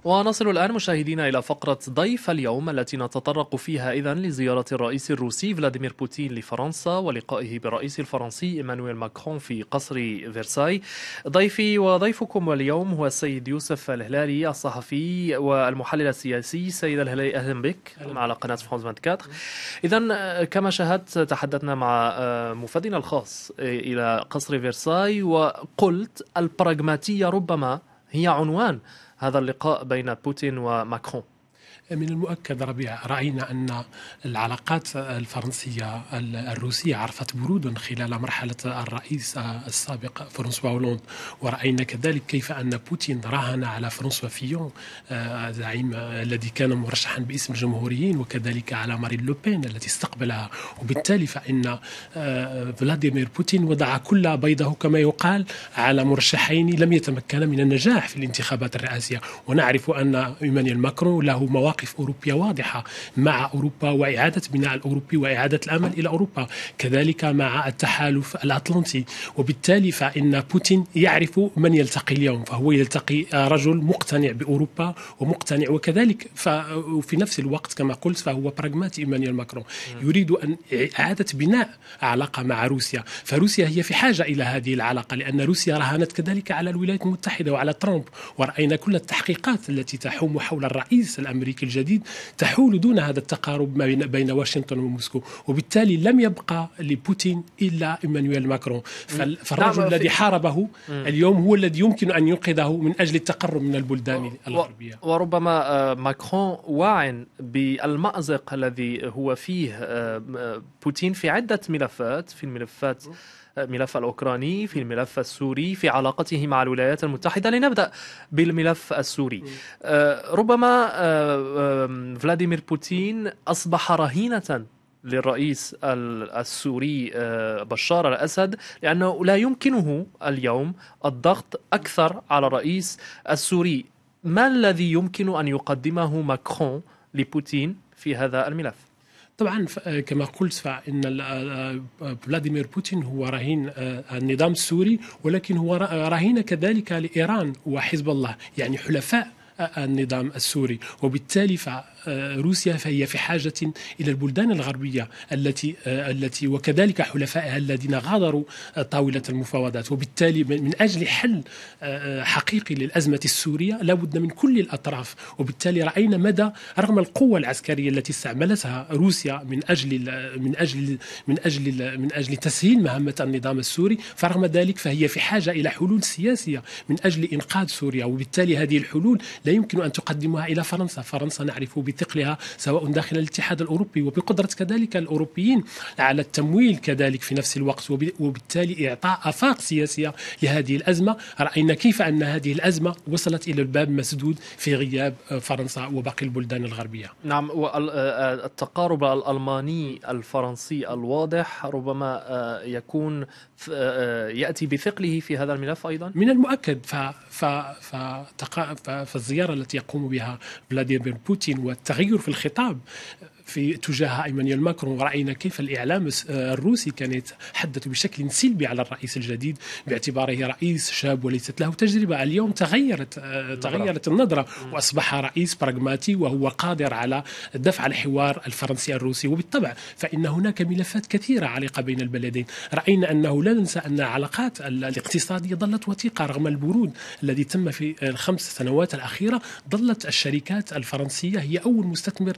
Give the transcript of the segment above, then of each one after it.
ونصل الآن مشاهدينا إلى فقرة ضيف اليوم التي نتطرق فيها إذن لزيارة الرئيس الروسي فلاديمير بوتين لفرنسا ولقائه بالرئيس الفرنسي إيمانويل ماكرون في قصر فيرساي. ضيفي وضيفكم اليوم هو السيد يوسف الهلالي الصحفي والمحلل السياسي. سيد الهلالي أهلا بك على قناة فرانس 24. إذن كما شاهدت تحدثنا مع مفادنا الخاص إلى قصر فيرساي وقلت البراغماتية ربما هي عنوان هذا اللقاء بين بوتين وماكرون. من المؤكد ربيع رأينا أن العلاقات الفرنسية الروسية عرفت برود خلال مرحلة الرئيس السابق فرانسوا هولاند، ورأينا كذلك كيف أن بوتين راهن على فرانسوا فيون زعيم الذي كان مرشحا باسم الجمهوريين، وكذلك على مارين لوبين التي استقبلها. وبالتالي فإن فلاديمير بوتين وضع كل بيضه كما يقال على مرشحين لم يتمكن من النجاح في الانتخابات الرئاسية. ونعرف أن إيمانويل ماكرون له مواقف أوروبية واضحة مع أوروبا وإعادة بناء الأوروبي وإعادة الأمل إلى أوروبا، كذلك مع التحالف الأطلنطي. وبالتالي فإن بوتين يعرف من يلتقي اليوم، فهو يلتقي رجل مقتنع بأوروبا ومقتنع، وكذلك في نفس الوقت كما قلت فهو براغماتي. إيمانويل ماكرون يريد أن إعادة بناء علاقة مع روسيا، فروسيا هي في حاجة إلى هذه العلاقة، لأن روسيا راهنت كذلك على الولايات المتحدة وعلى ترامب، ورأينا كل التحقيقات التي تحوم حول الرئيس الأمريكي الجديد تحول دون هذا التقارب بين واشنطن وموسكو. وبالتالي لم يبقى لبوتين إلا إيمانويل ماكرون، فالرجل الذي حاربه اليوم هو الذي يمكن أن ينقذه من أجل التقرب من البلدان الغربية. وربما ماكرون واع بالمأزق الذي هو فيه بوتين في عدة ملفات، في الملف الأوكراني، في الملف السوري، في علاقته مع الولايات المتحدة. لنبدأ بالملف السوري. ربما فلاديمير بوتين أصبح رهينة للرئيس السوري بشار الأسد، لأنه لا يمكنه اليوم الضغط أكثر على الرئيس السوري. ما الذي يمكن أن يقدمه ماكرون لبوتين في هذا الملف؟ طبعا كما قلت فإن فلاديمير بوتين هو رهين النظام السوري، ولكن هو رهين كذلك لإيران وحزب الله، يعني حلفاء النظام السوري. وبالتالي روسيا فهي في حاجة إلى البلدان الغربية التي وكذلك حلفائها الذين غادروا طاولة المفاوضات. وبالتالي من أجل حل حقيقي للأزمة السورية لابد من كل الأطراف. وبالتالي رأينا مدى رغم القوة العسكرية التي استعملتها روسيا من أجل تسهيل مهمة النظام السوري، فرغم ذلك فهي في حاجة إلى حلول سياسية من أجل إنقاذ سوريا. وبالتالي هذه الحلول لا يمكن أن تقدمها إلى فرنسا. فرنسا نعرف بثقلها سواء داخل الاتحاد الأوروبي وبقدرة كذلك الأوروبيين على التمويل كذلك في نفس الوقت، وبالتالي إعطاء آفاق سياسية لهذه الأزمة. رأينا كيف أن هذه الأزمة وصلت إلى الباب مسدود في غياب فرنسا وباقي البلدان الغربية. نعم، والتقارب الألماني الفرنسي الواضح ربما يكون يأتي بثقله في هذا الملف أيضا. من المؤكد فالزيارة التي يقوم بها فلاديمير بوتين والتغير في الخطاب في تجاه إيمانويل ماكرون، ورأينا كيف الإعلام الروسي كان يتحدث بشكل سلبي على الرئيس الجديد باعتباره رئيس شاب وليست له تجربة. اليوم تغيرت النظرة وأصبح رئيس براغماتي وهو قادر على دفع الحوار الفرنسي الروسي. وبالطبع فإن هناك ملفات كثيرة عالقة بين البلدين. رأينا أنه لا ننسى أن العلاقات الاقتصادية ظلت وثيقة رغم البرود الذي تم في ال5 سنوات الأخيرة. ظلت الشركات الفرنسية هي أول مستثمر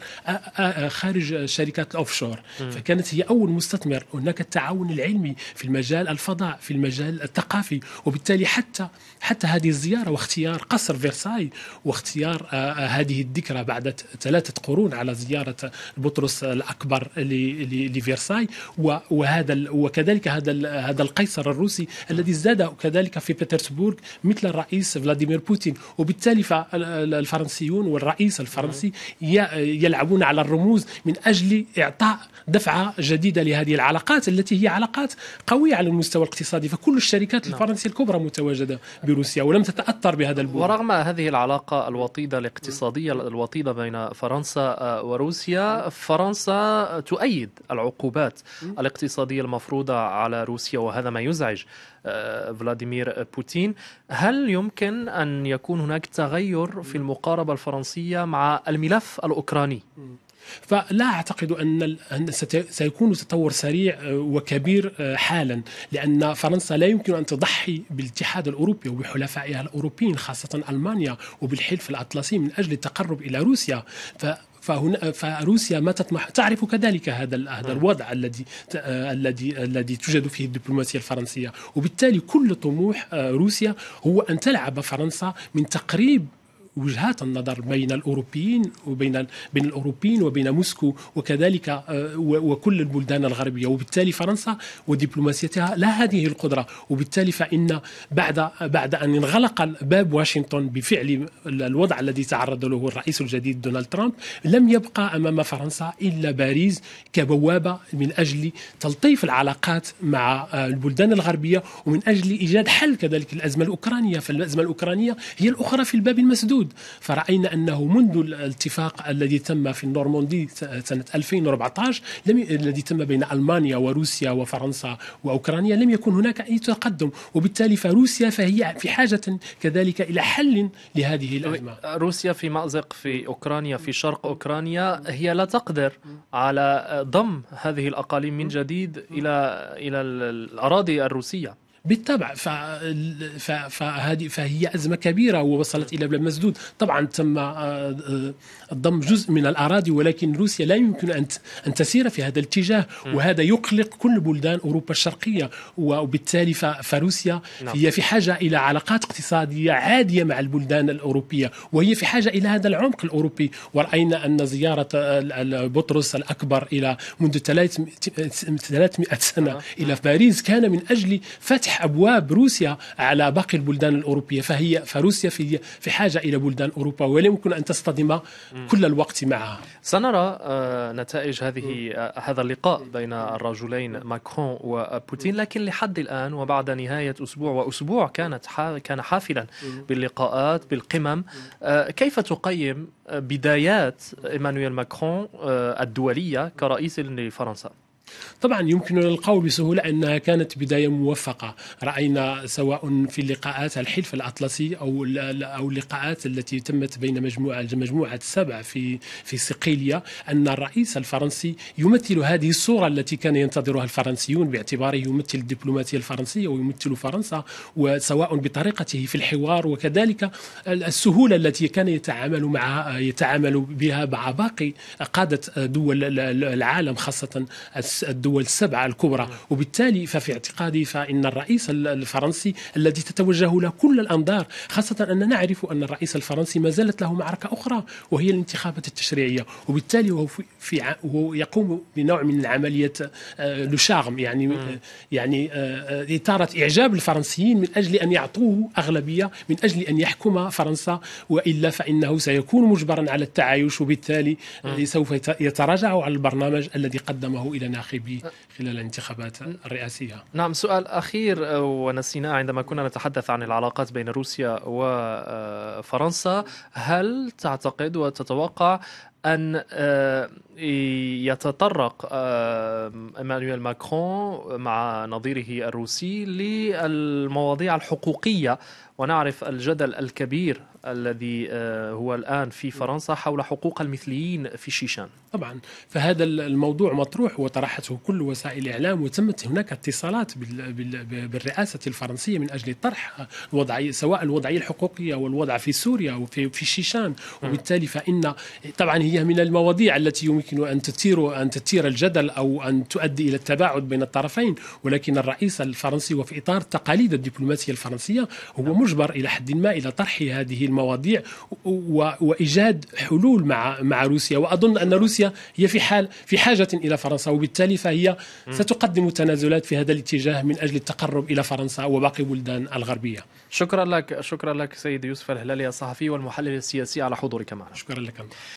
خارج شركات الأوفشور، فكانت هي أول مستثمر. هناك التعاون العلمي في المجال الفضاء، في المجال الثقافي. وبالتالي حتى هذه الزيارة واختيار قصر فيرساي واختيار هذه الذكرى بعد 3 قرون على زيارة بطرس الأكبر لفيرساي، وكذلك هذا القيصر الروسي الذي ازداد كذلك في بطرسبورغ مثل الرئيس فلاديمير بوتين. وبالتالي فالفرنسيون والرئيس الفرنسي يلعبون على الرموز من أجل إعطاء دفعة جديدة لهذه العلاقات التي هي علاقات قوية على المستوى الاقتصادي. فكل الشركات الفرنسية الكبرى متواجدة بروسيا ولم تتأثر بهذا البعد. ورغم هذه العلاقة الوطيدة الاقتصادية الوطيدة بين فرنسا وروسيا، فرنسا تؤيد العقوبات الاقتصادية المفروضة على روسيا، وهذا ما يزعج فلاديمير بوتين. هل يمكن أن يكون هناك تغير في المقاربة الفرنسية مع الملف الأوكراني؟ فلا أعتقد أن سيكون تطور سريع وكبير حالا، لأن فرنسا لا يمكن أن تضحي بالاتحاد الأوروبي وبحلفائها الأوروبيين خاصة ألمانيا وبالحلف الأطلسي من أجل التقرب إلى روسيا. فروسيا ما تطمح، تعرف كذلك هذا الوضع الذي توجد فيه الدبلوماسية الفرنسية، وبالتالي كل طموح روسيا هو أن تلعب فرنسا من تقريب وجهات النظر بين الأوروبيين وبين موسكو وكذلك وكل البلدان الغربية. وبالتالي فرنسا ودبلوماسيتها لا هذه القدرة، وبالتالي فإن بعد أن انغلق باب واشنطن بفعل الوضع الذي تعرض له الرئيس الجديد دونالد ترامب، لم يبقى أمام فرنسا إلا باريس كبوابة من أجل تلطيف العلاقات مع البلدان الغربية ومن أجل إيجاد حل كذلك الأزمة الأوكرانية. فالأزمة الأوكرانية هي الأخرى في الباب المسدود. فرأينا أنه منذ الاتفاق الذي تم في النورماندي سنة 2014 الذي تم بين ألمانيا وروسيا وفرنسا وأوكرانيا لم يكن هناك أي تقدم، وبالتالي فروسيا فهي في حاجة كذلك إلى حل لهذه الأزمة. روسيا في مأزق في أوكرانيا، في شرق أوكرانيا، هي لا تقدر على ضم هذه الأقاليم من جديد إلى الأراضي الروسية. بالطبع فهي أزمة كبيرة ووصلت إلى باب مسدود. طبعا تم ضم جزء من الأراضي، ولكن روسيا لا يمكن أن تسير في هذا الاتجاه، وهذا يقلق كل بلدان أوروبا الشرقية. وبالتالي فروسيا هي في حاجة إلى علاقات اقتصادية عادية مع البلدان الأوروبية، وهي في حاجة إلى هذا العمق الأوروبي. ورأينا أن زيارة بطرس الأكبر إلى منذ 300 سنة إلى باريس كان من أجل فتح أبواب روسيا على باقي البلدان الأوروبية. فروسيا في حاجة إلى بلدان أوروبا ولا يمكن أن تصطدم كل الوقت معها. سنرى نتائج هذا اللقاء بين الرجلين ماكرون وبوتين، لكن لحد الآن وبعد نهاية أسبوع كان حافلا باللقاءات بالقمم، كيف تقيم بدايات إيمانويل ماكرون الدولية كرئيس لفرنسا؟ طبعا يمكن القول بسهولة أنها كانت بداية موفقة. رأينا سواء في اللقاءات الحلف الأطلسي أو اللقاءات التي تمت بين مجموعة 7 في صقلية، أن الرئيس الفرنسي يمثل هذه الصورة التي كان ينتظرها الفرنسيون، باعتباره يمثل الدبلوماسية الفرنسية ويمثل فرنسا، وسواء بطريقته في الحوار وكذلك السهولة التي كان يتعامل بها مع باقي قادة دول العالم خاصة الدول 7 الكبرى. وبالتالي ففي اعتقادي فإن الرئيس الفرنسي الذي تتوجه له كل الأنظار، خاصة أننا نعرف أن الرئيس الفرنسي ما زالت له معركة أخرى وهي الانتخابات التشريعية، وبالتالي هو يقوم بنوع من عملية لشاغم، يعني إثارة إعجاب الفرنسيين من أجل أن يعطوه أغلبية من أجل أن يحكم فرنسا، وإلا فإنه سيكون مجبرا على التعايش، وبالتالي سوف يتراجع على البرنامج الذي قدمه إلى ناخبي خلال الانتخابات الرئاسية. نعم، سؤال أخير ونسيناه عندما كنا نتحدث عن العلاقات بين روسيا وفرنسا، هل تعتقد وتتوقع أن يتطرق إيمانويل ماكرون مع نظيره الروسي للمواضيع الحقوقية؟ ونعرف الجدل الكبير الذي هو الآن في فرنسا حول حقوق المثليين في الشيشان. طبعا فهذا الموضوع مطروح وطرحته كل وسائل الإعلام، وتمت هناك اتصالات بالرئاسة الفرنسية من أجل طرح سواء الوضعية الحقوقية والوضع في سوريا وفي الشيشان. وبالتالي فإن طبعا هي من المواضيع التي يمكن أن تثير الجدل أو أن تؤدي إلى التباعد بين الطرفين، ولكن الرئيس الفرنسي وفي إطار تقاليد الدبلوماسية الفرنسية هو مجبر إلى حد ما إلى طرح هذه المواضيع وإيجاد حلول مع روسيا. وأظن أن روسيا هي في حاجة إلى فرنسا، وبالتالي فهي ستقدم تنازلات في هذا الاتجاه من أجل التقرب إلى فرنسا وباقي بلدان الغربية. شكرا لك سيد يوسف الهلالي الصحفي والمحلل السياسي على حضورك معنا. شكرا لك.